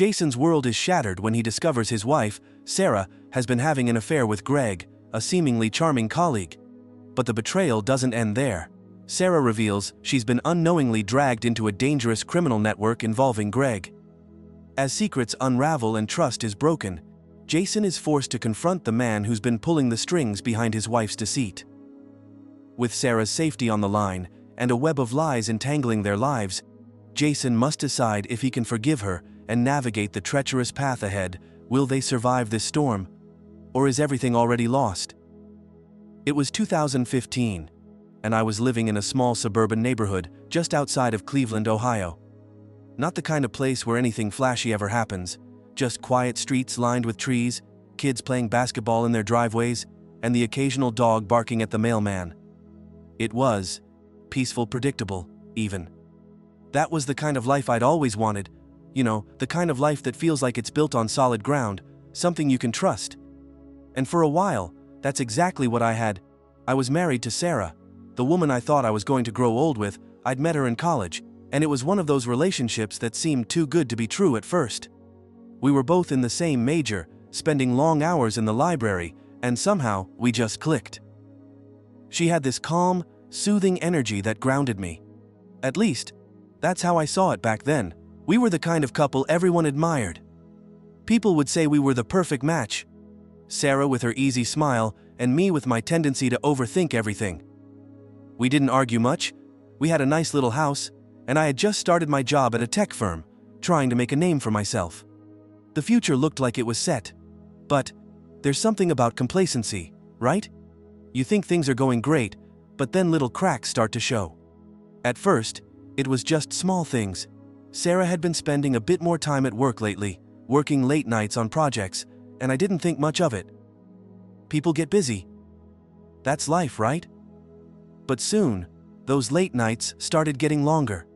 Jason's world is shattered when he discovers his wife, Sarah, has been having an affair with Greg, a seemingly charming colleague. But the betrayal doesn't end there. Sarah reveals she's been unknowingly dragged into a dangerous criminal network involving Greg. As secrets unravel and trust is broken, Jason is forced to confront the man who's been pulling the strings behind his wife's deceit. With Sarah's safety on the line and a web of lies entangling their lives, Jason must decide if he can forgive her and navigate the treacherous path ahead. Will they survive this storm? Or is everything already lost? It was 2015, and I was living in a small suburban neighborhood just outside of Cleveland, Ohio. Not the kind of place where anything flashy ever happens, just quiet streets lined with trees, kids playing basketball in their driveways, and the occasional dog barking at the mailman. It was peaceful, predictable, even. That was the kind of life I'd always wanted. You know, the kind of life that feels like it's built on solid ground, something you can trust. And for a while, that's exactly what I had. I was married to Sarah, the woman I thought I was going to grow old with. I'd met her in college, and it was one of those relationships that seemed too good to be true at first. We were both in the same major, spending long hours in the library, and somehow we just clicked. She had this calm, soothing energy that grounded me. At least, that's how I saw it back then. We were the kind of couple everyone admired. People would say we were the perfect match. Sarah with her easy smile, and me with my tendency to overthink everything. We didn't argue much. We had a nice little house, and I had just started my job at a tech firm, trying to make a name for myself. The future looked like it was set. But there's something about complacency, right? You think things are going great, but then little cracks start to show. At first, it was just small things. Sarah had been spending a bit more time at work lately, working late nights on projects, and I didn't think much of it. People get busy. That's life, right? But soon, those late nights started getting longer.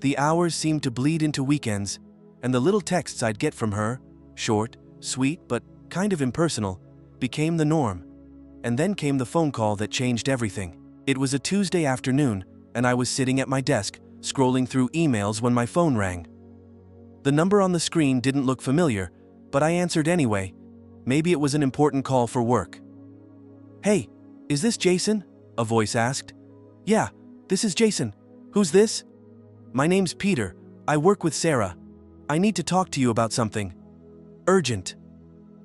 The hours seemed to bleed into weekends, and the little texts I'd get from her, short, sweet, but kind of impersonal, became the norm. And then came the phone call that changed everything. It was a Tuesday afternoon, and I was sitting at my desk, scrolling through emails when my phone rang. The number on the screen didn't look familiar, but I answered anyway. Maybe it was an important call for work. "Hey, is this Jason?" a voice asked. "Yeah, this is Jason. Who's this?" "My name's Peter. I work with Sarah. I need to talk to you about something. Urgent."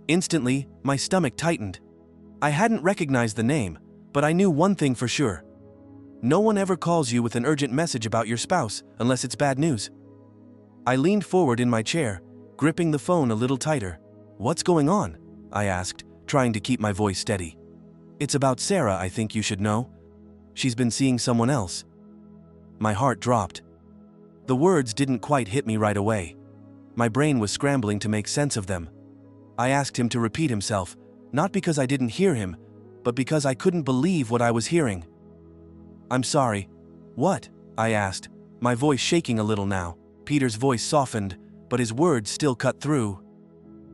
Instantly, my stomach tightened. I hadn't recognized the name, but I knew one thing for sure. No one ever calls you with an urgent message about your spouse unless it's bad news. I leaned forward in my chair, gripping the phone a little tighter. "What's going on?" I asked, trying to keep my voice steady. "It's about Sarah, I think you should know. She's been seeing someone else." My heart dropped. The words didn't quite hit me right away. My brain was scrambling to make sense of them. I asked him to repeat himself, not because I didn't hear him, but because I couldn't believe what I was hearing. "I'm sorry. What?" I asked, my voice shaking a little now. Peter's voice softened, but his words still cut through.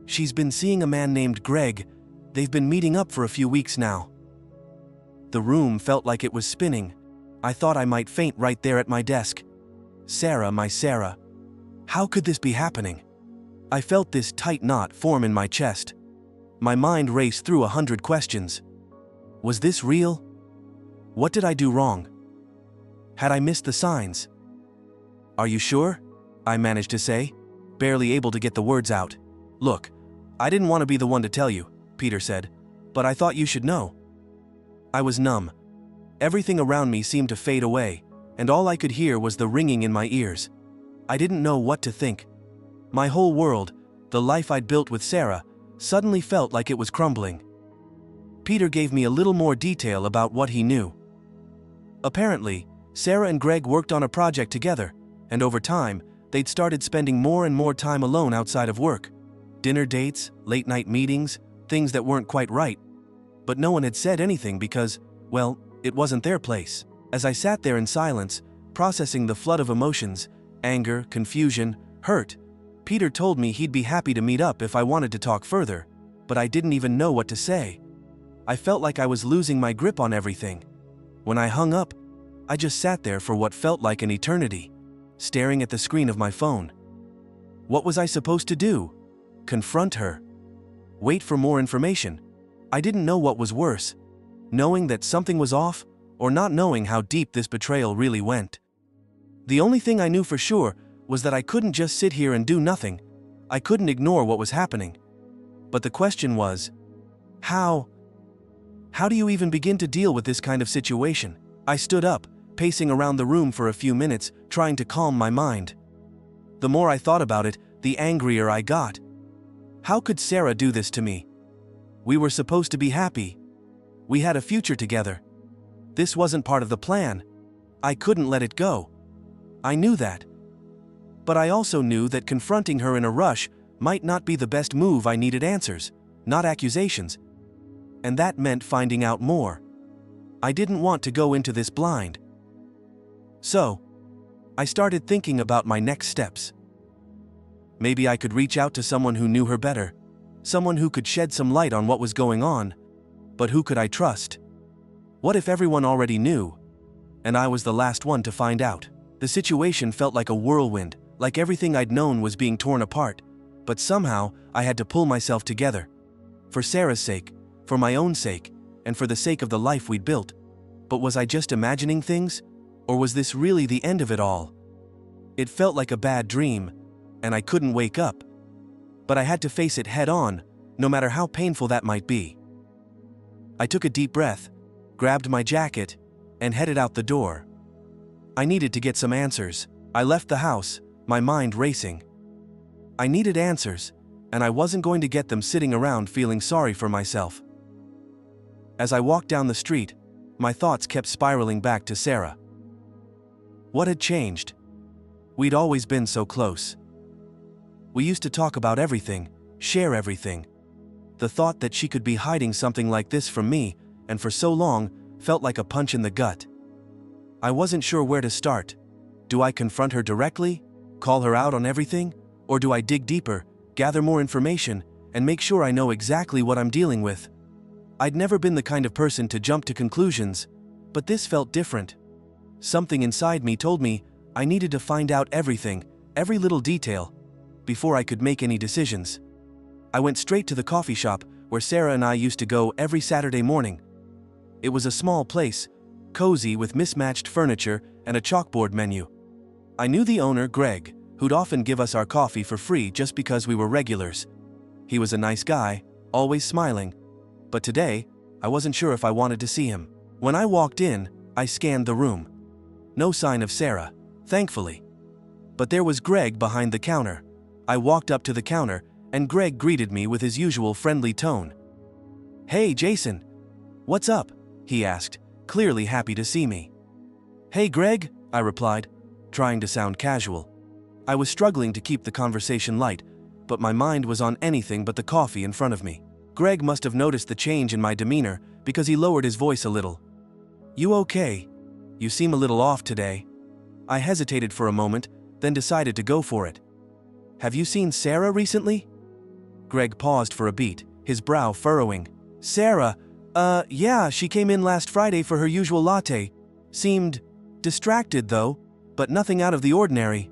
"She's been seeing a man named Greg. They've been meeting up for a few weeks now." The room felt like it was spinning. I thought I might faint right there at my desk. Sarah, my Sarah. How could this be happening? I felt this tight knot form in my chest. My mind raced through 100 questions. Was this real? What did I do wrong? Had I missed the signs? "Are you sure?" I managed to say, barely able to get the words out. "Look, I didn't want to be the one to tell you," Peter said, "but I thought you should know." I was numb. Everything around me seemed to fade away, and all I could hear was the ringing in my ears. I didn't know what to think. My whole world, the life I'd built with Sarah, suddenly felt like it was crumbling. Peter gave me a little more detail about what he knew. Apparently, Sarah and Greg worked on a project together, and over time, they'd started spending more and more time alone outside of work. Dinner dates, late-night meetings, things that weren't quite right. But no one had said anything because, well, it wasn't their place. As I sat there in silence, processing the flood of emotions, anger, confusion, hurt, Peter told me he'd be happy to meet up if I wanted to talk further, but I didn't even know what to say. I felt like I was losing my grip on everything. When I hung up, I just sat there for what felt like an eternity, staring at the screen of my phone. What was I supposed to do? Confront her? Wait for more information? I didn't know what was worse, knowing that something was off, or not knowing how deep this betrayal really went. The only thing I knew for sure was that I couldn't just sit here and do nothing. I couldn't ignore what was happening. But the question was, how? How do you even begin to deal with this kind of situation? I stood up, pacing around the room for a few minutes, trying to calm my mind. The more I thought about it, the angrier I got. How could Sarah do this to me? We were supposed to be happy. We had a future together. This wasn't part of the plan. I couldn't let it go. I knew that. But I also knew that confronting her in a rush might not be the best move. I needed answers, not accusations. And that meant finding out more. I didn't want to go into this blind. So, I started thinking about my next steps. Maybe I could reach out to someone who knew her better, someone who could shed some light on what was going on. But who could I trust? What if everyone already knew, and I was the last one to find out? The situation felt like a whirlwind, like everything I'd known was being torn apart, but somehow I had to pull myself together. For Sarah's sake, for my own sake, and for the sake of the life we'd built. But was I just imagining things? Or was this really the end of it all? It felt like a bad dream, and I couldn't wake up. But I had to face it head on, no matter how painful that might be. I took a deep breath, grabbed my jacket, and headed out the door. I needed to get some answers. I left the house, my mind racing. I needed answers, and I wasn't going to get them sitting around feeling sorry for myself. As I walked down the street, my thoughts kept spiraling back to Sarah. What had changed? We'd always been so close. We used to talk about everything, share everything. The thought that she could be hiding something like this from me, and for so long, felt like a punch in the gut. I wasn't sure where to start. Do I confront her directly, call her out on everything, or do I dig deeper, gather more information, and make sure I know exactly what I'm dealing with? I'd never been the kind of person to jump to conclusions, but this felt different. Something inside me told me I needed to find out everything, every little detail, before I could make any decisions. I went straight to the coffee shop where Sarah and I used to go every Saturday morning. It was a small place, cozy with mismatched furniture and a chalkboard menu. I knew the owner, Greg, who'd often give us our coffee for free just because we were regulars. He was a nice guy, always smiling. But today, I wasn't sure if I wanted to see him. When I walked in, I scanned the room. No sign of Sarah, thankfully. But there was Greg behind the counter. I walked up to the counter, and Greg greeted me with his usual friendly tone. "Hey, Jason. What's up?" he asked, clearly happy to see me. "Hey, Greg," I replied, trying to sound casual. I was struggling to keep the conversation light, but my mind was on anything but the coffee in front of me. Greg must have noticed the change in my demeanor because he lowered his voice a little. "You okay? You seem a little off today." I hesitated for a moment, then decided to go for it. "Have you seen Sarah recently?" Greg paused for a beat, his brow furrowing. "Sarah? Yeah, she came in last Friday for her usual latte. Seemed distracted though, but nothing out of the ordinary."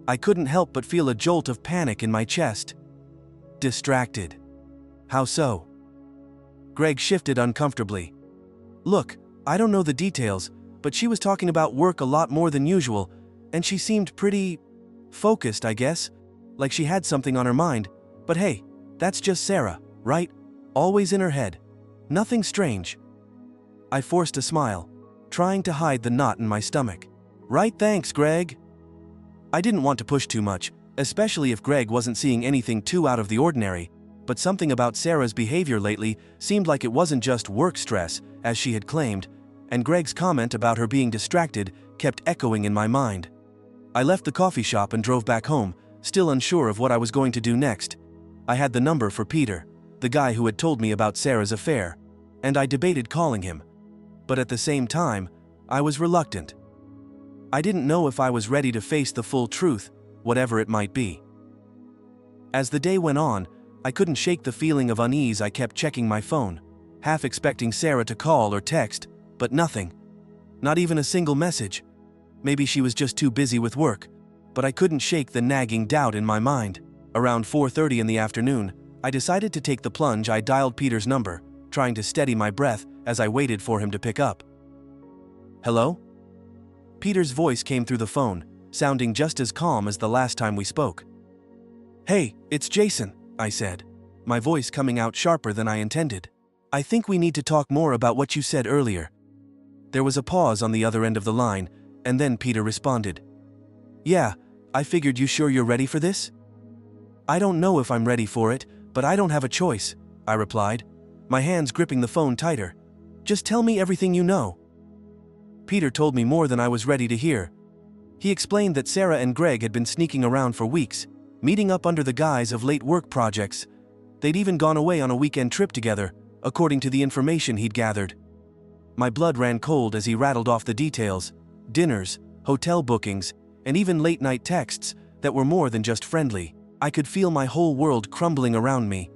I couldn't help but feel a jolt of panic in my chest. Distracted? How so? Greg shifted uncomfortably. "Look, I don't know the details, but she was talking about work a lot more than usual, and she seemed pretty focused, I guess, like she had something on her mind. But hey, that's just Sarah, right? Always in her head. Nothing strange." I forced a smile, trying to hide the knot in my stomach. "Right, thanks, Greg." I didn't want to push too much, especially if Greg wasn't seeing anything too out of the ordinary, but something about Sarah's behavior lately seemed like it wasn't just work stress, as she had claimed, and Greg's comment about her being distracted kept echoing in my mind. I left the coffee shop and drove back home, still unsure of what I was going to do next. I had the number for Peter, the guy who had told me about Sarah's affair, and I debated calling him. But at the same time, I was reluctant. I didn't know if I was ready to face the full truth, whatever it might be. As the day went on, I couldn't shake the feeling of unease. I kept checking my phone, half expecting Sarah to call or text, but nothing. Not even a single message. Maybe she was just too busy with work. but I couldn't shake the nagging doubt in my mind. Around 4:30 in the afternoon, I decided to take the plunge. I dialed Peter's number, trying to steady my breath as I waited for him to pick up. "Hello?" Peter's voice came through the phone, sounding just as calm as the last time we spoke. "Hey, it's Jason," I said, my voice coming out sharper than I intended. "I think we need to talk more about what you said earlier." There was a pause on the other end of the line, and then Peter responded. "Yeah, I figured. You sure you're ready for this?" "I don't know if I'm ready for it, but I don't have a choice," I replied, my hands gripping the phone tighter. "Just tell me everything you know." Peter told me more than I was ready to hear. He explained that Sarah and Greg had been sneaking around for weeks, meeting up under the guise of late work projects. They'd even gone away on a weekend trip together, according to the information he'd gathered. My blood ran cold as he rattled off the details: dinners, hotel bookings, and even late-night texts that were more than just friendly. I could feel my whole world crumbling around me.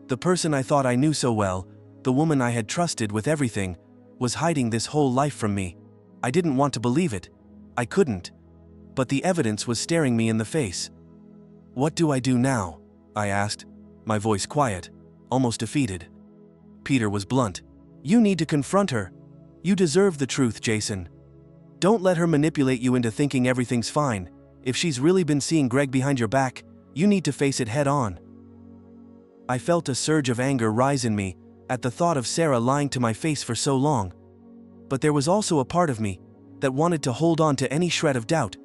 The person I thought I knew so well, the woman I had trusted with everything, was hiding this whole life from me. I didn't want to believe it. I couldn't. But the evidence was staring me in the face. "What do I do now?" I asked, my voice quiet, almost defeated. Peter was blunt. "You need to confront her. You deserve the truth, Jason. Don't let her manipulate you into thinking everything's fine. If she's really been seeing Greg behind your back, you need to face it head on." I felt a surge of anger rise in me at the thought of Sarah lying to my face for so long. But there was also a part of me that wanted to hold on to any shred of doubt,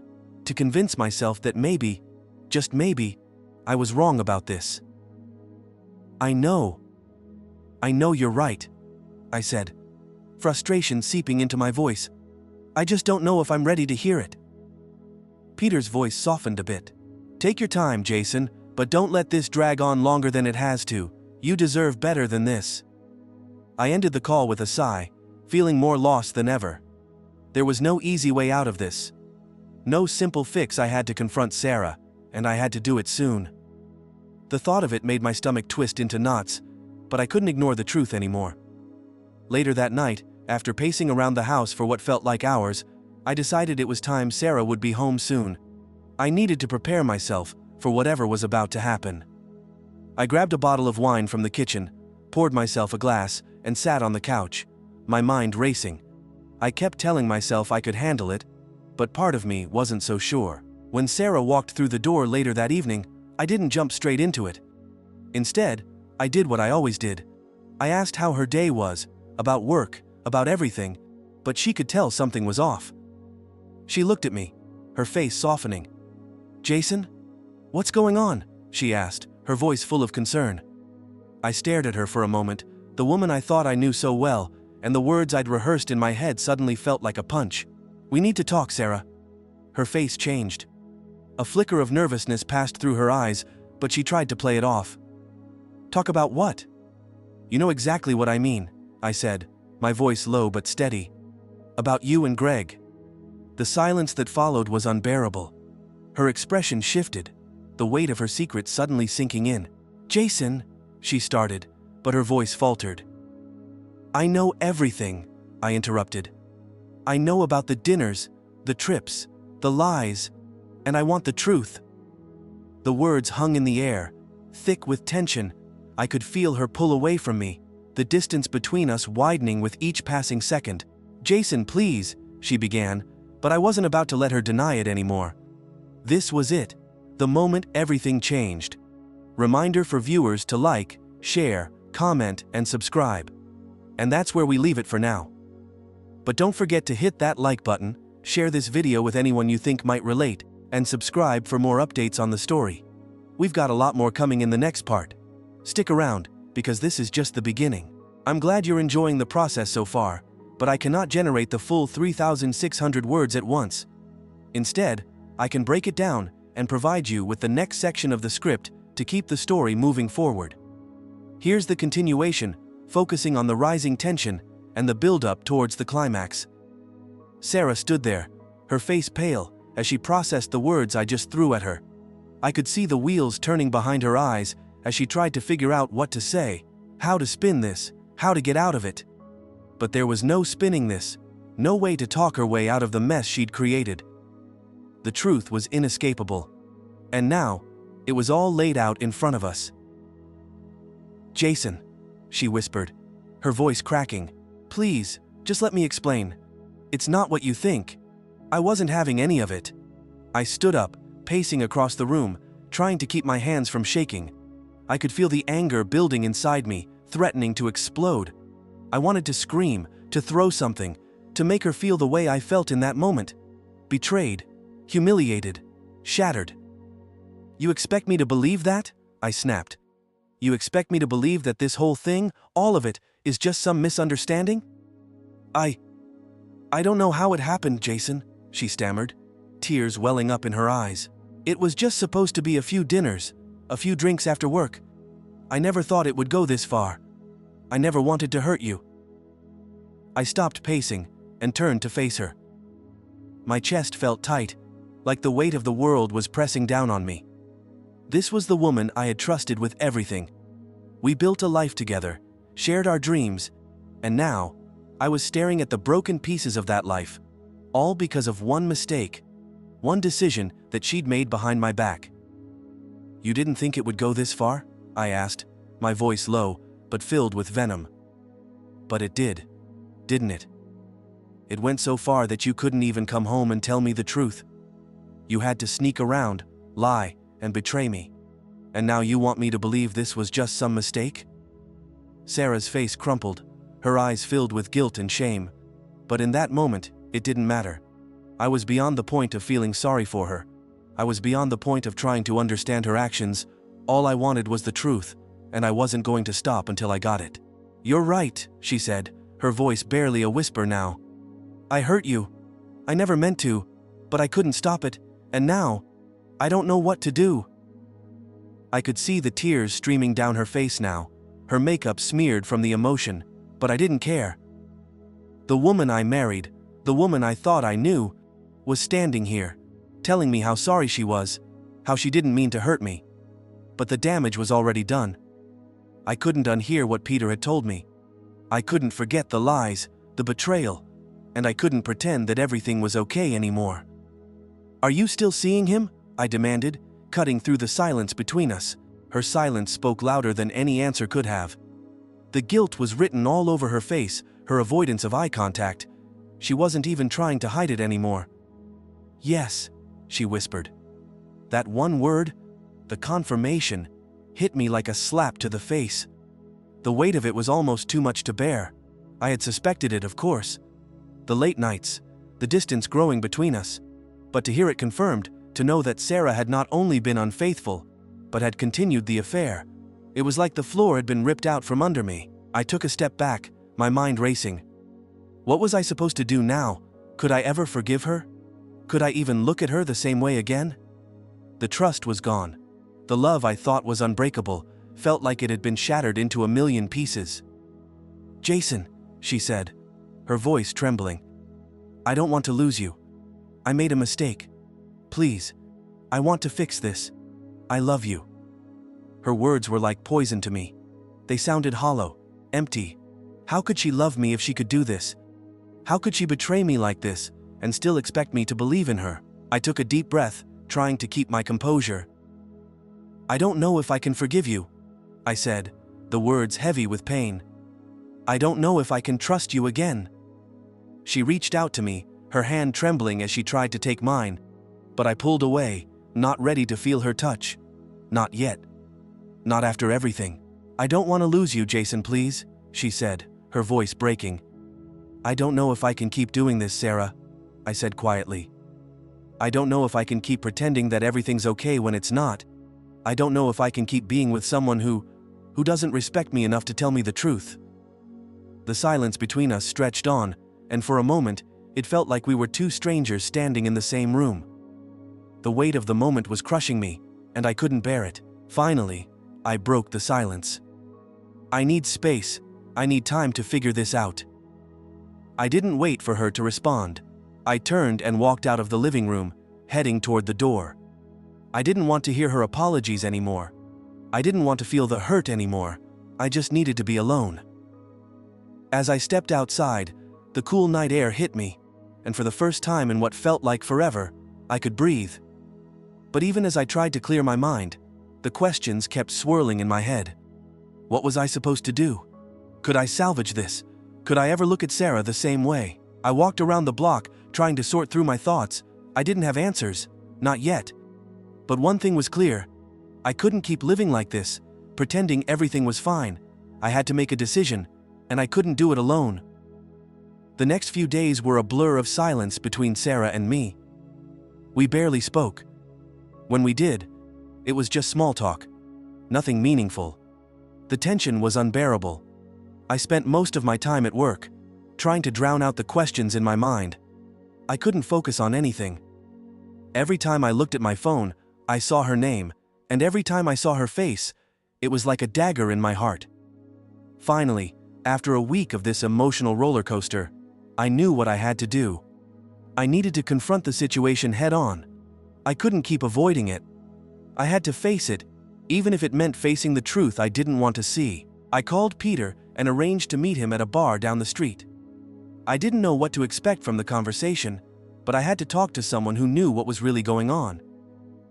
to convince myself that maybe, just maybe, I was wrong about this. I know you're right," I said, frustration seeping into my voice. "I just don't know if I'm ready to hear it." Peter's voice softened a bit. "Take your time, Jason, but don't let this drag on longer than it has to. You deserve better than this." I ended the call with a sigh, feeling more lost than ever. There was no easy way out of this. No simple fix. I had to confront Sarah, and I had to do it soon. The thought of it made my stomach twist into knots, but I couldn't ignore the truth anymore. Later that night, after pacing around the house for what felt like hours, I decided it was time. Sarah would be home soon. I needed to prepare myself for whatever was about to happen. I grabbed a bottle of wine from the kitchen, poured myself a glass, and sat on the couch, my mind racing. I kept telling myself I could handle it, but part of me wasn't so sure. When Sarah walked through the door later that evening, I didn't jump straight into it. Instead, I did what I always did. I asked how her day was, about work, about everything, but she could tell something was off. She looked at me, her face softening. "Jason? What's going on?" she asked, her voice full of concern. I stared at her for a moment, the woman I thought I knew so well, and the words I'd rehearsed in my head suddenly felt like a punch. "We need to talk, Sarah." Her face changed. A flicker of nervousness passed through her eyes, but she tried to play it off. "Talk about what?" "You know exactly what I mean," I said, my voice low but steady. "About you and Greg." The silence that followed was unbearable. Her expression shifted, the weight of her secret suddenly sinking in. "Jason," she started, but her voice faltered. "I know everything," I interrupted. "I know about the dinners, the trips, the lies, and I want the truth." The words hung in the air, thick with tension. I could feel her pull away from me, the distance between us widening with each passing second. "Jason, please," she began, but I wasn't about to let her deny it anymore. This was it, the moment everything changed. Reminder for viewers to like, share, comment, and subscribe. And that's where we leave it for now. But don't forget to hit that like button, share this video with anyone you think might relate, and subscribe for more updates on the story. We've got a lot more coming in the next part. Stick around, because this is just the beginning. I'm glad you're enjoying the process so far, but I cannot generate the full 3,600 words at once. Instead, I can break it down and provide you with the next section of the script to keep the story moving forward. Here's the continuation, focusing on the rising tension and the build-up towards the climax. Sarah stood there, her face pale, as she processed the words I just threw at her. I could see the wheels turning behind her eyes as she tried to figure out what to say, how to spin this, how to get out of it. But there was no spinning this, no way to talk her way out of the mess she'd created. The truth was inescapable. And now, it was all laid out in front of us. "Jason," she whispered, her voice cracking, "please, just let me explain. It's not what you think. I wasn't having any of it." I stood up, pacing across the room, trying to keep my hands from shaking. I could feel the anger building inside me, threatening to explode. I wanted to scream, to throw something, to make her feel the way I felt in that moment. Betrayed, humiliated, shattered. "You expect me to believe that?" I snapped. "You expect me to believe that this whole thing, all of it, is just some misunderstanding?" I don't know how it happened, Jason," she stammered, tears welling up in her eyes. "It was just supposed to be a few dinners, a few drinks after work. I never thought it would go this far. I never wanted to hurt you." I stopped pacing and turned to face her. My chest felt tight, like the weight of the world was pressing down on me. This was the woman I had trusted with everything. We built a life together, shared our dreams, and now, I was staring at the broken pieces of that life, all because of one mistake, one decision that she'd made behind my back. "You didn't think it would go this far?" I asked, my voice low, but filled with venom. "But it did, didn't it? It went so far that you couldn't even come home and tell me the truth. You had to sneak around, lie, and betray me. And now you want me to believe this was just some mistake?" Sarah's face crumpled, her eyes filled with guilt and shame. But in that moment, it didn't matter. I was beyond the point of feeling sorry for her. I was beyond the point of trying to understand her actions. All I wanted was the truth, and I wasn't going to stop until I got it. "You're right," she said, her voice barely a whisper now. "I hurt you. I never meant to, but I couldn't stop it, and now, I don't know what to do." I could see the tears streaming down her face now, her makeup smeared from the emotion, but I didn't care. The woman I married, the woman I thought I knew, was standing here, telling me how sorry she was, how she didn't mean to hurt me. But the damage was already done. I couldn't unhear what Peter had told me. I couldn't forget the lies, the betrayal, and I couldn't pretend that everything was okay anymore. "Are you still seeing him?" I demanded, cutting through the silence between us. Her silence spoke louder than any answer could have. The guilt was written all over her face, her avoidance of eye contact. She wasn't even trying to hide it anymore. "Yes," she whispered. That one word, the confirmation, hit me like a slap to the face. The weight of it was almost too much to bear. I had suspected it, of course. The late nights, the distance growing between us. But to hear it confirmed, to know that Sarah had not only been unfaithful, but had continued the affair, it was like the floor had been ripped out from under me. I took a step back, my mind racing. What was I supposed to do now? Could I ever forgive her? Could I even look at her the same way again? The trust was gone. The love I thought was unbreakable felt like it had been shattered into a million pieces. "Jason," she said, her voice trembling, "I don't want to lose you. I made a mistake. Please, I want to fix this. I love you." Her words were like poison to me. They sounded hollow, empty. How could she love me if she could do this? How could she betray me like this and still expect me to believe in her? I took a deep breath, trying to keep my composure. "I don't know if I can forgive you," I said, the words heavy with pain. "I don't know if I can trust you again." She reached out to me, her hand trembling as she tried to take mine, but I pulled away, not ready to feel her touch. Not yet. Not after everything. "I don't want to lose you, Jason, please," she said, her voice breaking. "I don't know if I can keep doing this, Sarah," I said quietly. "I don't know if I can keep pretending that everything's okay when it's not. I don't know if I can keep being with someone who doesn't respect me enough to tell me the truth." The silence between us stretched on, and for a moment, it felt like we were two strangers standing in the same room. The weight of the moment was crushing me, and I couldn't bear it. Finally, I broke the silence. "I need space. I need time to figure this out." I didn't wait for her to respond. I turned and walked out of the living room, heading toward the door. I didn't want to hear her apologies anymore. I didn't want to feel the hurt anymore. I just needed to be alone. As I stepped outside, the cool night air hit me, and for the first time in what felt like forever, I could breathe. But even as I tried to clear my mind, the questions kept swirling in my head. What was I supposed to do? Could I salvage this? Could I ever look at Sarah the same way? I walked around the block, trying to sort through my thoughts. I didn't have answers. Not yet. But one thing was clear. I couldn't keep living like this, pretending everything was fine. I had to make a decision, and I couldn't do it alone. The next few days were a blur of silence between Sarah and me. We barely spoke. When we did, it was just small talk. Nothing meaningful. The tension was unbearable. I spent most of my time at work, trying to drown out the questions in my mind. I couldn't focus on anything. Every time I looked at my phone, I saw her name, and every time I saw her face, it was like a dagger in my heart. Finally, after a week of this emotional roller coaster, I knew what I had to do. I needed to confront the situation head-on. I couldn't keep avoiding it. I had to face it, even if it meant facing the truth I didn't want to see. I called Peter and arranged to meet him at a bar down the street. I didn't know what to expect from the conversation, but I had to talk to someone who knew what was really going on.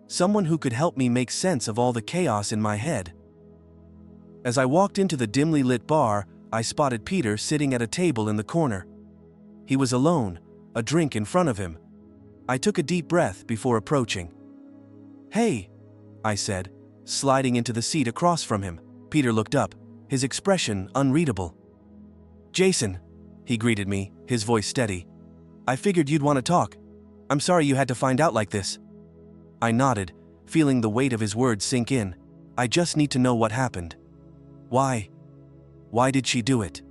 Someone who could help me make sense of all the chaos in my head. As I walked into the dimly lit bar, I spotted Peter sitting at a table in the corner. He was alone, a drink in front of him. I took a deep breath before approaching. "Hey," I said, sliding into the seat across from him. Peter looked up, his expression unreadable. "Jason," he greeted me, his voice steady. "I figured you'd want to talk. I'm sorry you had to find out like this." I nodded, feeling the weight of his words sink in. "I just need to know what happened." "Why? Why did she do it?"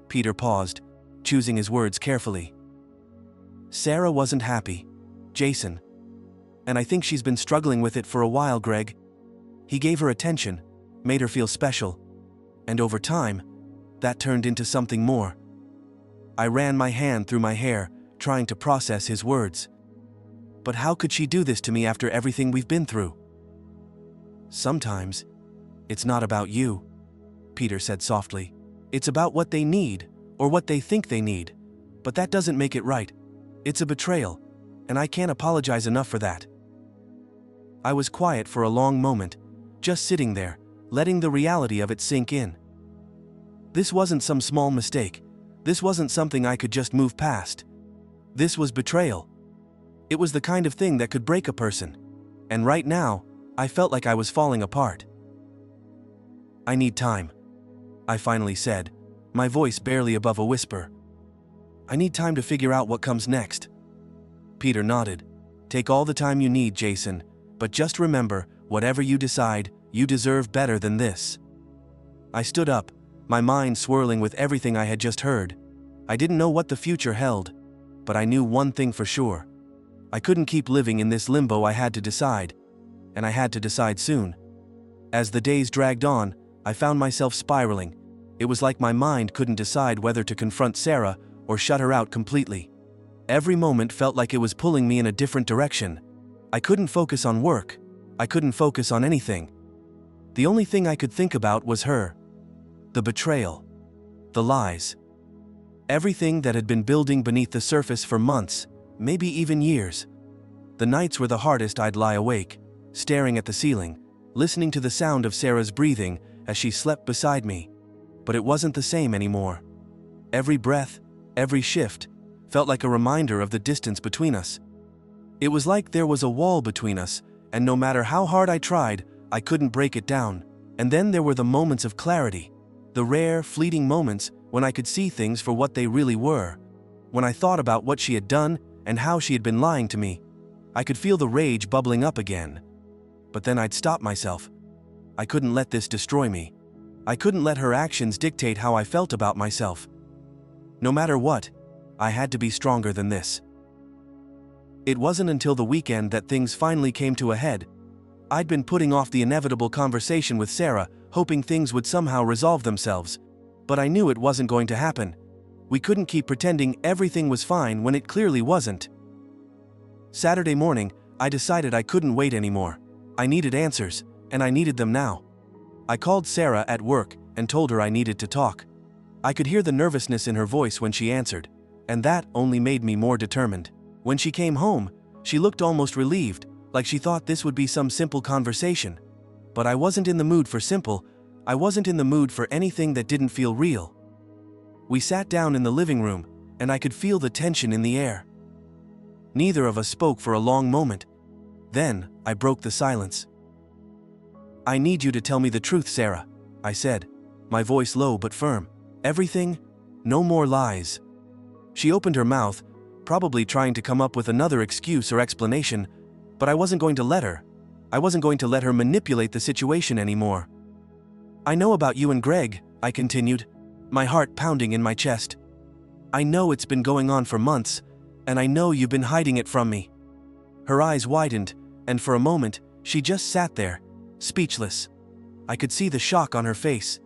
Peter paused, choosing his words carefully. "Sarah wasn't happy, Jason. And I think she's been struggling with it for a while, Greg. He gave her attention, made her feel special. And over time, that turned into something more." I ran my hand through my hair, trying to process his words. "But how could she do this to me after everything we've been through?" "Sometimes, it's not about you," Peter said softly. "It's about what they need, or what they think they need. But that doesn't make it right. It's a betrayal, and I can't apologize enough for that." I was quiet for a long moment, just sitting there, letting the reality of it sink in. This wasn't some small mistake. This wasn't something I could just move past. This was betrayal. It was the kind of thing that could break a person. And right now, I felt like I was falling apart. "I need time," I finally said, my voice barely above a whisper. "I need time to figure out what comes next." Peter nodded. "Take all the time you need, Jason, but just remember, whatever you decide, you deserve better than this." I stood up, my mind swirling with everything I had just heard. I didn't know what the future held, but I knew one thing for sure. I couldn't keep living in this limbo. I had to decide, and I had to decide soon. As the days dragged on, I found myself spiraling. It was like my mind couldn't decide whether to confront Sarah or shut her out completely. Every moment felt like it was pulling me in a different direction. I couldn't focus on work. I couldn't focus on anything. The only thing I could think about was her. The betrayal. The lies. Everything that had been building beneath the surface for months, maybe even years. The nights were the hardest. I'd lie awake, staring at the ceiling, listening to the sound of Sarah's breathing as she slept beside me. But it wasn't the same anymore. Every breath, every shift, felt like a reminder of the distance between us. It was like there was a wall between us, and no matter how hard I tried, I couldn't break it down. And then there were the moments of clarity. The rare, fleeting moments when I could see things for what they really were. When I thought about what she had done and how she had been lying to me, I could feel the rage bubbling up again. But then I'd stop myself. I couldn't let this destroy me. I couldn't let her actions dictate how I felt about myself. No matter what, I had to be stronger than this. It wasn't until the weekend that things finally came to a head. I'd been putting off the inevitable conversation with Sarah, hoping things would somehow resolve themselves. But I knew it wasn't going to happen. We couldn't keep pretending everything was fine when it clearly wasn't. Saturday morning, I decided I couldn't wait anymore. I needed answers, and I needed them now. I called Sarah at work and told her I needed to talk. I could hear the nervousness in her voice when she answered, and that only made me more determined. When she came home, She looked almost relieved, like she thought this would be some simple conversation. But I wasn't in the mood for simple. I wasn't in the mood for anything that didn't feel real. We sat down in the living room, and I could feel the tension in the air. Neither of us spoke for a long moment. Then, I broke the silence. "I need you to tell me the truth, Sarah," I said, my voice low but firm. "Everything? No more lies." She opened her mouth, probably trying to come up with another excuse or explanation, but I wasn't going to let her. I wasn't going to let her manipulate the situation anymore. "I know about you and Greg," I continued, my heart pounding in my chest. "I know it's been going on for months, and I know you've been hiding it from me." Her eyes widened, and for a moment, she just sat there, speechless. I could see the shock on her face.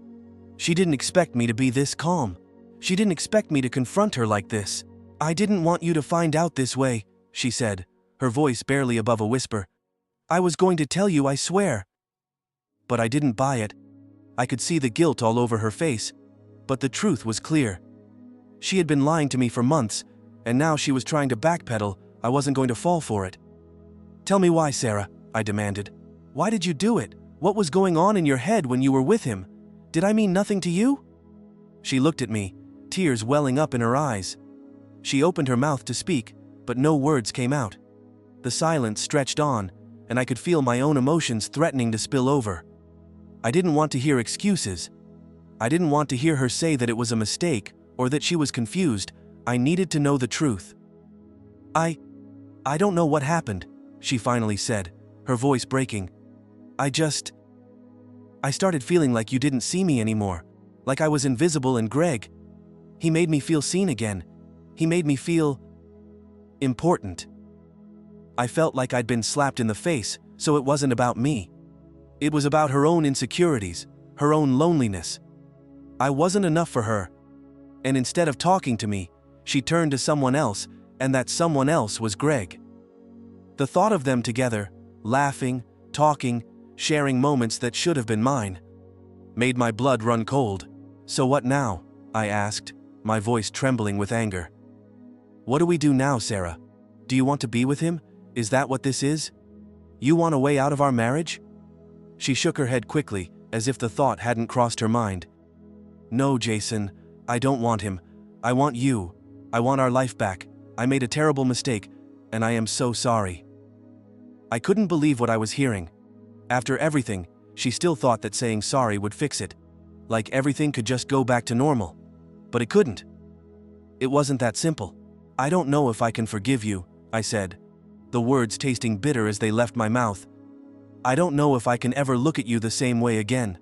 She didn't expect me to be this calm. She didn't expect me to confront her like this. "I didn't want you to find out this way," she said, her voice barely above a whisper. "I was going to tell you, I swear." But I didn't buy it. I could see the guilt all over her face, but the truth was clear. She had been lying to me for months, and now she was trying to backpedal. I wasn't going to fall for it. "Tell me why, Sarah," I demanded. "Why did you do it? What was going on in your head when you were with him? Did I mean nothing to you?" She looked at me, tears welling up in her eyes. She opened her mouth to speak, but no words came out. The silence stretched on, and I could feel my own emotions threatening to spill over. I didn't want to hear excuses. I didn't want to hear her say that it was a mistake, or that she was confused. I needed to know the truth. I don't know what happened," she finally said, her voice breaking. I started feeling like you didn't see me anymore, like I was invisible, and Greg, he made me feel seen again. He made me feel important. I felt like I'd been slapped in the face, so it wasn't about me. It was about her own insecurities, her own loneliness. I wasn't enough for her. And instead of talking to me, she turned to someone else, and that someone else was Greg. The thought of them together, laughing, talking, sharing moments that should have been mine, made my blood run cold. "So what now?" I asked, my voice trembling with anger. "What do we do now, Sarah? Do you want to be with him? Is that what this is? You want a way out of our marriage?" She shook her head quickly, as if the thought hadn't crossed her mind. "No, Jason, I don't want him. I want you. I want our life back. I made a terrible mistake, and I am so sorry." I couldn't believe what I was hearing. After everything, she still thought that saying sorry would fix it. Like everything could just go back to normal. But it couldn't. It wasn't that simple. "I don't know if I can forgive you," I said, the words tasting bitter as they left my mouth. "I don't know if I can ever look at you the same way again."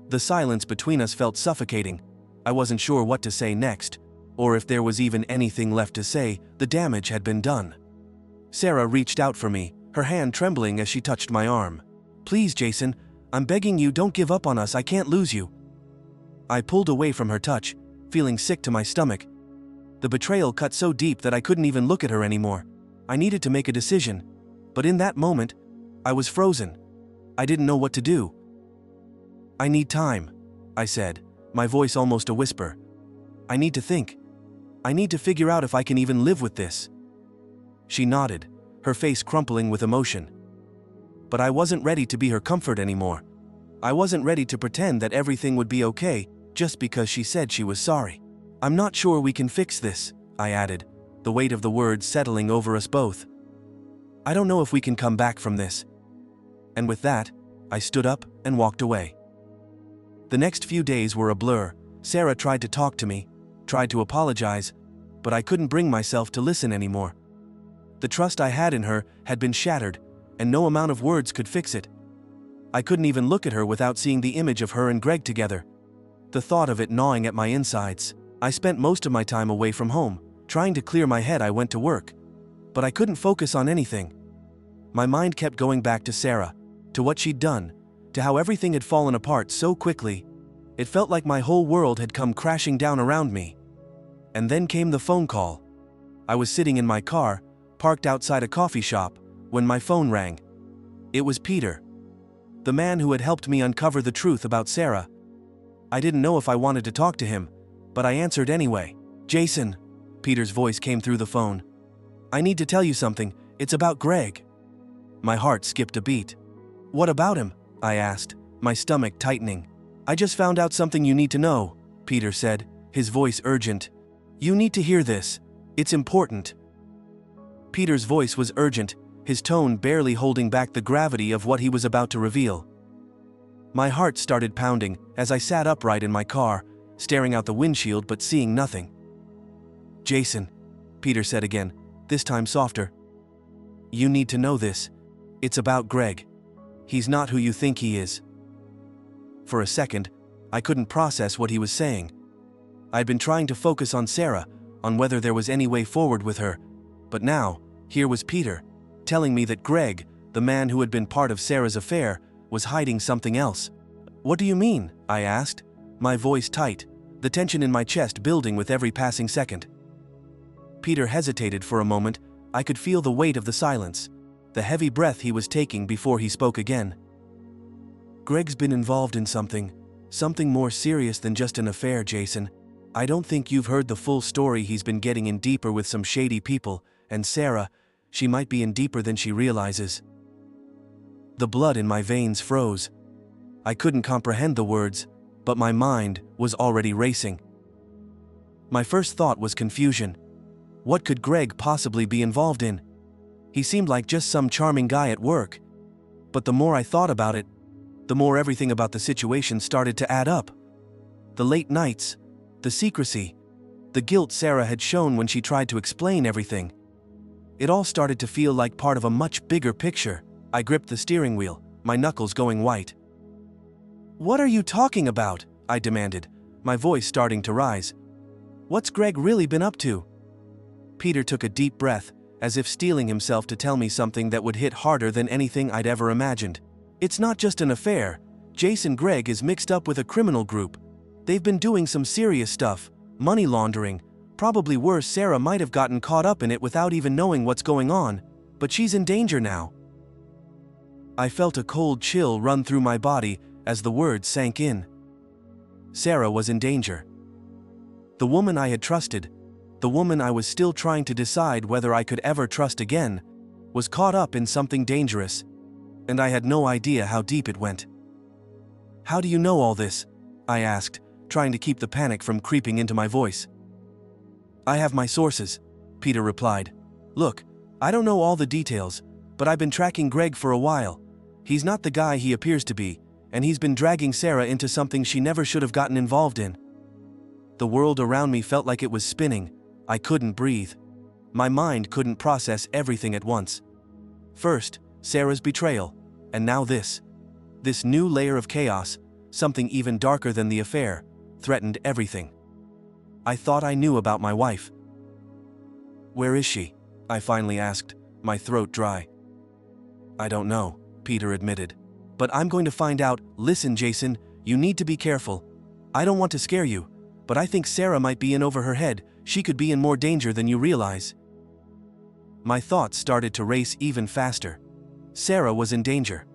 The silence between us felt suffocating. I wasn't sure what to say next, or if there was even anything left to say. The damage had been done. Sarah reached out for me, her hand trembling as she touched my arm. "Please, Jason, I'm begging you, don't give up on us. I can't lose you." I pulled away from her touch, feeling sick to my stomach. The betrayal cut so deep that I couldn't even look at her anymore. I needed to make a decision, but in that moment, I was frozen. I didn't know what to do. "I need time," I said, my voice almost a whisper. "I need to think. I need to figure out if I can even live with this." She nodded, her face crumpling with emotion. But I wasn't ready to be her comfort anymore. I wasn't ready to pretend that everything would be okay just because she said she was sorry. "I'm not sure we can fix this," I added, the weight of the words settling over us both. "I don't know if we can come back from this." And with that, I stood up and walked away. The next few days were a blur. Sarah tried to talk to me, tried to apologize, but I couldn't bring myself to listen anymore. The trust I had in her had been shattered, and no amount of words could fix it. I couldn't even look at her without seeing the image of her and Greg together. The thought of it gnawing at my insides. I spent most of my time away from home, trying to clear my head. I went to work, but I couldn't focus on anything. My mind kept going back to Sarah, to what she'd done, to how everything had fallen apart so quickly. It felt like my whole world had come crashing down around me. And then came the phone call. I was sitting in my car, parked outside a coffee shop, when my phone rang. It was Peter, the man who had helped me uncover the truth about Sarah. I didn't know if I wanted to talk to him, but I answered anyway. "Jason," Peter's voice came through the phone. I need to tell you something, it's about Greg. My heart skipped a beat. What about him? I asked, my stomach tightening. I just found out something you need to know, Peter said, his voice urgent. You need to hear this. It's important. Peter's voice was urgent, his tone barely holding back the gravity of what he was about to reveal. My heart started pounding as I sat upright in my car, staring out the windshield but seeing nothing. Jason, Peter said again, this time softer. You need to know this. It's about Greg. He's not who you think he is. For a second, I couldn't process what he was saying. I'd been trying to focus on Sarah, on whether there was any way forward with her, but now, here was Peter, telling me that Greg, the man who had been part of Sarah's affair, was hiding something else. What do you mean? I asked, my voice tight, the tension in my chest building with every passing second. Peter hesitated for a moment. I could feel the weight of the silence, the heavy breath he was taking before he spoke again. Greg's been involved in something more serious than just an affair, Jason. I don't think you've heard the full story. He's been getting in deeper with some shady people, and Sarah, she might be in deeper than she realizes. The blood in my veins froze. I couldn't comprehend the words, but my mind was already racing. My first thought was confusion. What could Greg possibly be involved in? He seemed like just some charming guy at work. But the more I thought about it, the more everything about the situation started to add up. The late nights, the secrecy, the guilt Sarah had shown when she tried to explain everything. It all started to feel like part of a much bigger picture. I gripped the steering wheel, my knuckles going white. What are you talking about? I demanded, my voice starting to rise. What's Greg really been up to? Peter took a deep breath, as if steeling himself to tell me something that would hit harder than anything I'd ever imagined. It's not just an affair. Jason, Greg is mixed up with a criminal group. They've been doing some serious stuff, money laundering. Probably worse, Sarah might have gotten caught up in it without even knowing what's going on, but she's in danger now. I felt a cold chill run through my body as the words sank in. Sarah was in danger. The woman I had trusted, the woman I was still trying to decide whether I could ever trust again, was caught up in something dangerous, and I had no idea how deep it went. How do you know all this? I asked, trying to keep the panic from creeping into my voice. I have my sources, Peter replied. Look, I don't know all the details, but I've been tracking Greg for a while. He's not the guy he appears to be, and he's been dragging Sarah into something she never should have gotten involved in. The world around me felt like it was spinning. I couldn't breathe. My mind couldn't process everything at once. First, Sarah's betrayal, and now this. This new layer of chaos, something even darker than the affair, threatened everything. I thought I knew about my wife. Where is she? I finally asked, my throat dry. I don't know, Peter admitted. But I'm going to find out. Listen, Jason, you need to be careful. I don't want to scare you, but I think Sarah might be in over her head. She could be in more danger than you realize. My thoughts started to race even faster. Sarah was in danger.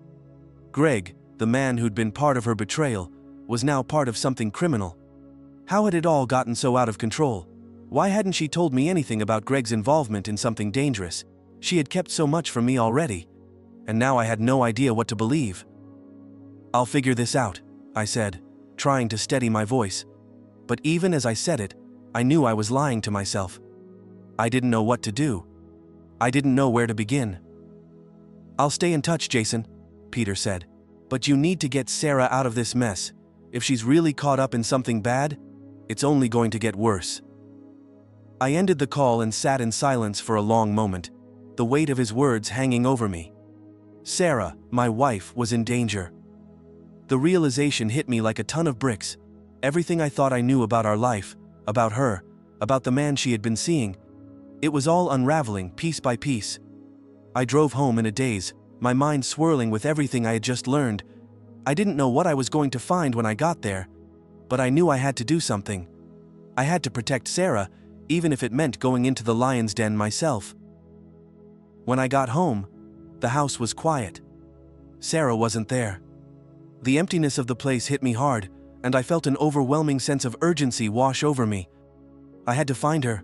Greg, the man who'd been part of her betrayal, was now part of something criminal. How had it all gotten so out of control? Why hadn't she told me anything about Greg's involvement in something dangerous? She had kept so much from me already, and now I had no idea what to believe. I'll figure this out, I said, trying to steady my voice. But even as I said it, I knew I was lying to myself. I didn't know what to do. I didn't know where to begin. I'll stay in touch, Jason, Peter said. But you need to get Sarah out of this mess. If she's really caught up in something bad, it's only going to get worse. I ended the call and sat in silence for a long moment, the weight of his words hanging over me. Sarah, my wife, was in danger. The realization hit me like a ton of bricks. Everything I thought I knew about our life, about her, about the man she had been seeing, it was all unraveling piece by piece. I drove home in a daze, my mind swirling with everything I had just learned. I didn't know what I was going to find when I got there, but I knew I had to do something. I had to protect Sarah, even if it meant going into the lion's den myself. When I got home, the house was quiet. Sarah wasn't there. The emptiness of the place hit me hard, and I felt an overwhelming sense of urgency wash over me. I had to find her.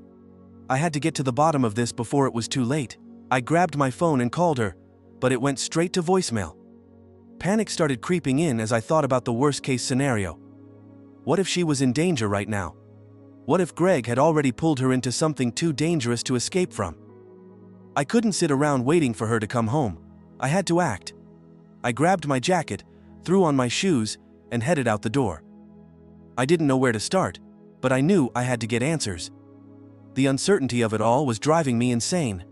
I had to get to the bottom of this before it was too late. I grabbed my phone and called her, but it went straight to voicemail. Panic started creeping in as I thought about the worst-case scenario. What if she was in danger right now? What if Greg had already pulled her into something too dangerous to escape from? I couldn't sit around waiting for her to come home. I had to act. I grabbed my jacket, threw on my shoes, and headed out the door. I didn't know where to start, but I knew I had to get answers. The uncertainty of it all was driving me insane.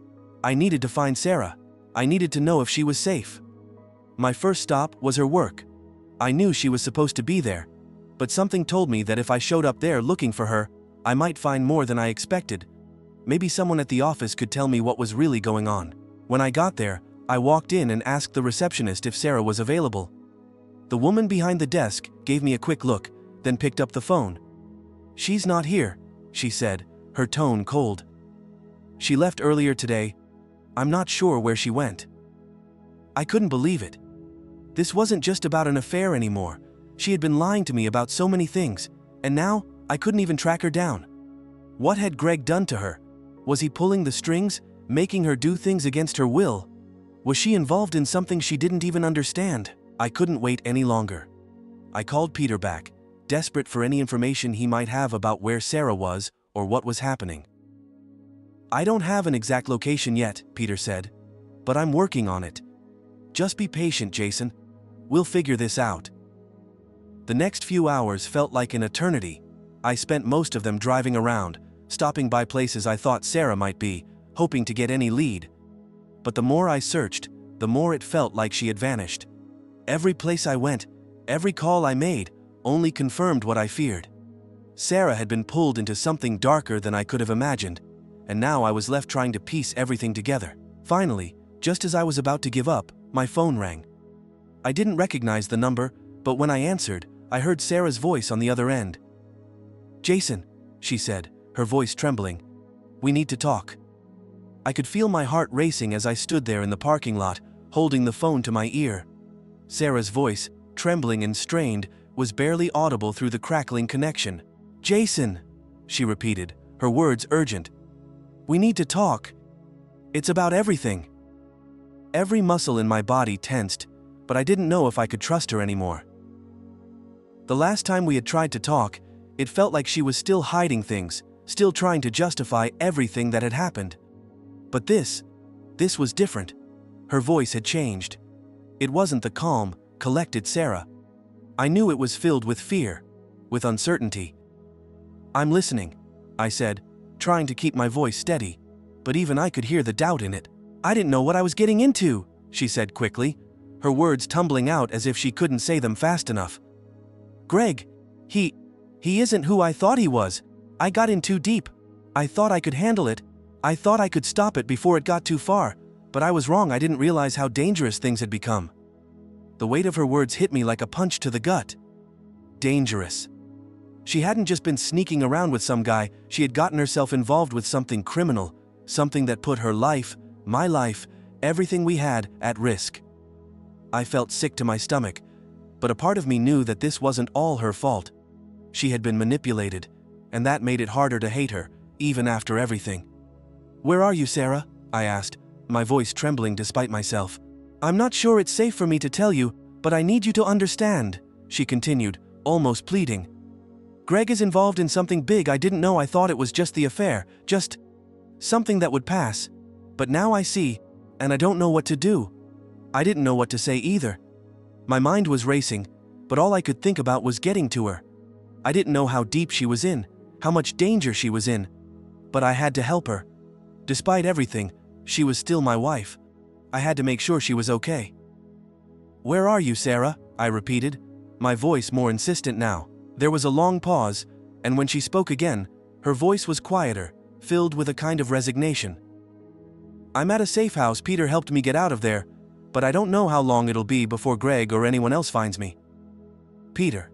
I needed to find Sarah. I needed to know if she was safe. My first stop was her work. I knew she was supposed to be there, but something told me that if I showed up there looking for her, I might find more than I expected. Maybe someone at the office could tell me what was really going on. When I got there, I walked in and asked the receptionist if Sarah was available. The woman behind the desk gave me a quick look, then picked up the phone. "She's not here," she said, her tone cold. "She left earlier today. I'm not sure where she went." I couldn't believe it. This wasn't just about an affair anymore. She had been lying to me about so many things, and now I couldn't even track her down. What had Greg done to her? Was he pulling the strings, making her do things against her will? Was she involved in something she didn't even understand? I couldn't wait any longer. I called Peter back, desperate for any information he might have about where Sarah was or what was happening. "I don't have an exact location yet," Peter said, "but I'm working on it. Just be patient, Jason. We'll figure this out." The next few hours felt like an eternity. I spent most of them driving around, stopping by places I thought Sarah might be, hoping to get any lead. But the more I searched, the more it felt like she had vanished. Every place I went, every call I made, only confirmed what I feared. Sarah had been pulled into something darker than I could have imagined, and now I was left trying to piece everything together. Finally, just as I was about to give up, my phone rang. I didn't recognize the number, but when I answered, I heard Sarah's voice on the other end. "Jason," she said, her voice trembling, "we need to talk." I could feel my heart racing as I stood there in the parking lot, holding the phone to my ear. Sarah's voice, trembling and strained, was barely audible through the crackling connection. "Jason," she repeated, her words urgent. "We need to talk. It's about everything." Every muscle in my body tensed, but I didn't know if I could trust her anymore. The last time we had tried to talk, it felt like she was still hiding things, still trying to justify everything that had happened. But this was different. Her voice had changed. It wasn't the calm, collected Sarah. I knew it was filled with fear, with uncertainty. "I'm listening," I said, trying to keep my voice steady, but even I could hear the doubt in it. "I didn't know what I was getting into," she said quickly, her words tumbling out as if she couldn't say them fast enough. "Greg, he isn't who I thought he was. I got in too deep. I thought I could handle it. I thought I could stop it before it got too far, but I was wrong. I didn't realize how dangerous things had become." The weight of her words hit me like a punch to the gut. Dangerous. She hadn't just been sneaking around with some guy, she had gotten herself involved with something criminal, something that put her life, my life, everything we had, at risk. I felt sick to my stomach, but a part of me knew that this wasn't all her fault. She had been manipulated, and that made it harder to hate her, even after everything. "Where are you, Sarah?" I asked, my voice trembling despite myself. "I'm not sure it's safe for me to tell you, but I need you to understand," she continued, almost pleading. "Greg is involved in something big I didn't know. I thought it was just the affair, just something that would pass. But now I see, and I don't know what to do." I didn't know what to say either. My mind was racing, but all I could think about was getting to her. I didn't know how deep she was in, how much danger she was in, but I had to help her. Despite everything, she was still my wife. I had to make sure she was okay. "Where are you, Sarah?" I repeated, my voice more insistent now. There was a long pause, and when she spoke again, her voice was quieter, filled with a kind of resignation. "I'm at a safe house. Peter helped me get out of there, but I don't know how long it'll be before Greg or anyone else finds me." Peter.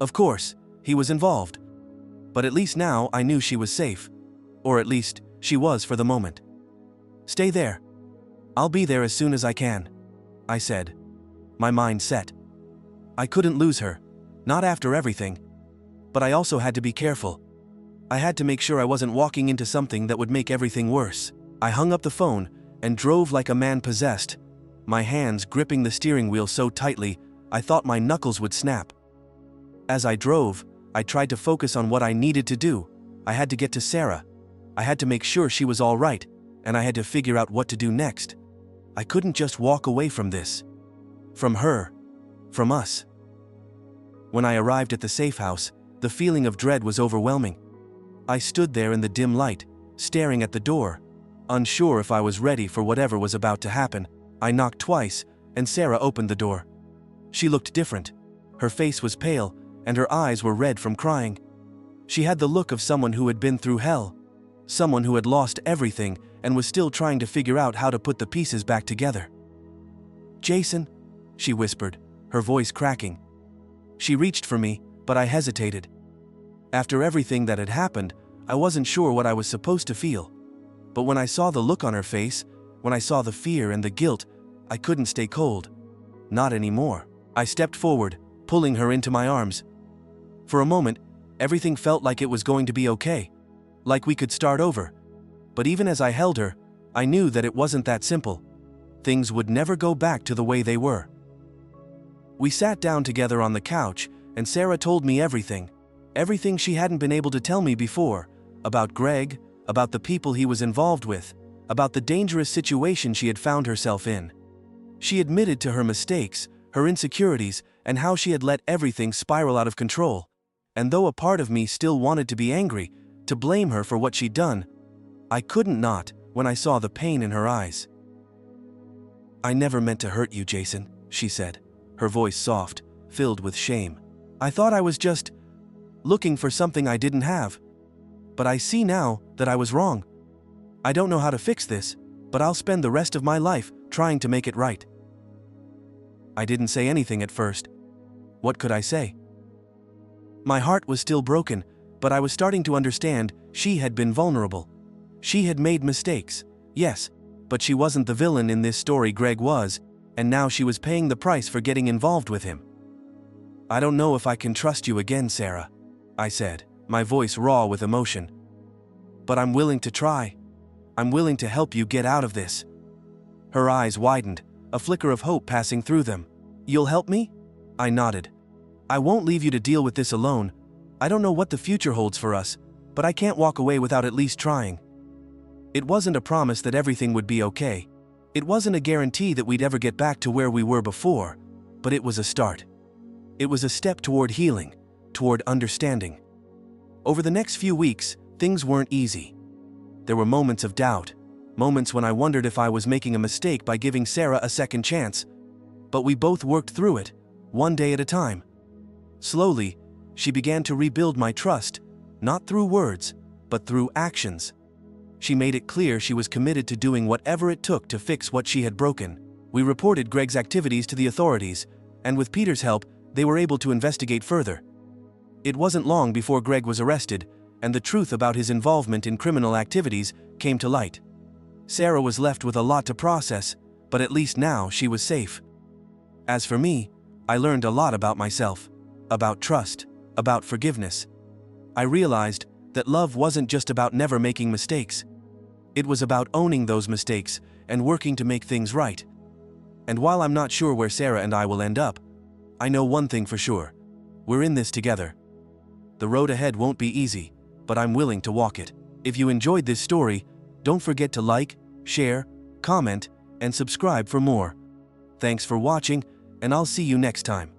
Of course, he was involved. But at least now I knew she was safe. Or at least, she was for the moment. "Stay there. I'll be there as soon as I can," I said. My mind set. I couldn't lose her, not after everything. But I also had to be careful. I had to make sure I wasn't walking into something that would make everything worse. I hung up the phone and drove like a man possessed, my hands gripping the steering wheel so tightly I thought my knuckles would snap. As I drove, I tried to focus on what I needed to do. I had to get to Sarah. I had to make sure she was all right, and I had to figure out what to do next. I couldn't just walk away from this. From her. From us. When I arrived at the safe house, the feeling of dread was overwhelming. I stood there in the dim light, staring at the door, unsure if I was ready for whatever was about to happen. I knocked twice, and Sarah opened the door. She looked different. Her face was pale, and her eyes were red from crying. She had the look of someone who had been through hell, someone who had lost everything and was still trying to figure out how to put the pieces back together. "Jason," she whispered, her voice cracking. She reached for me, but I hesitated. After everything that had happened, I wasn't sure what I was supposed to feel. But when I saw the look on her face, when I saw the fear and the guilt, I couldn't stay cold. Not anymore. I stepped forward, pulling her into my arms. For a moment, everything felt like it was going to be okay, like we could start over. But even as I held her, I knew that it wasn't that simple. Things would never go back to the way they were. We sat down together on the couch, and Sarah told me everything. Everything she hadn't been able to tell me before, about Greg, about the people he was involved with, about the dangerous situation she had found herself in. She admitted to her mistakes, her insecurities, and how she had let everything spiral out of control. And though a part of me still wanted to be angry, to blame her for what she'd done, I couldn't not when I saw the pain in her eyes. "I never meant to hurt you, Jason," she said, her voice soft, filled with shame. "I thought I was just looking for something I didn't have. But I see now that I was wrong. I don't know how to fix this, but I'll spend the rest of my life trying to make it right." I didn't say anything at first. What could I say? My heart was still broken, but I was starting to understand she had been vulnerable. She had made mistakes, yes, but she wasn't the villain in this story. Greg was, and now she was paying the price for getting involved with him. "I don't know if I can trust you again, Sarah," I said, my voice raw with emotion. "But I'm willing to try. I'm willing to help you get out of this." Her eyes widened, a flicker of hope passing through them. "You'll help me?" I nodded. "I won't leave you to deal with this alone. I don't know what the future holds for us, but I can't walk away without at least trying." It wasn't a promise that everything would be okay. It wasn't a guarantee that we'd ever get back to where we were before, but it was a start. It was a step toward healing, toward understanding. Over the next few weeks, things weren't easy. There were moments of doubt, moments when I wondered if I was making a mistake by giving Sarah a second chance. But we both worked through it, one day at a time. Slowly, she began to rebuild my trust, not through words, but through actions. She made it clear she was committed to doing whatever it took to fix what she had broken. We reported Greg's activities to the authorities, and with Peter's help, they were able to investigate further. It wasn't long before Greg was arrested, and the truth about his involvement in criminal activities came to light. Sarah was left with a lot to process, but at least now she was safe. As for me, I learned a lot about myself, about trust, about forgiveness. I realized that love wasn't just about never making mistakes. It was about owning those mistakes and working to make things right. And while I'm not sure where Sarah and I will end up, I know one thing for sure. We're in this together. The road ahead won't be easy, but I'm willing to walk it. If you enjoyed this story, don't forget to like, share, comment, and subscribe for more. Thanks for watching, and I'll see you next time.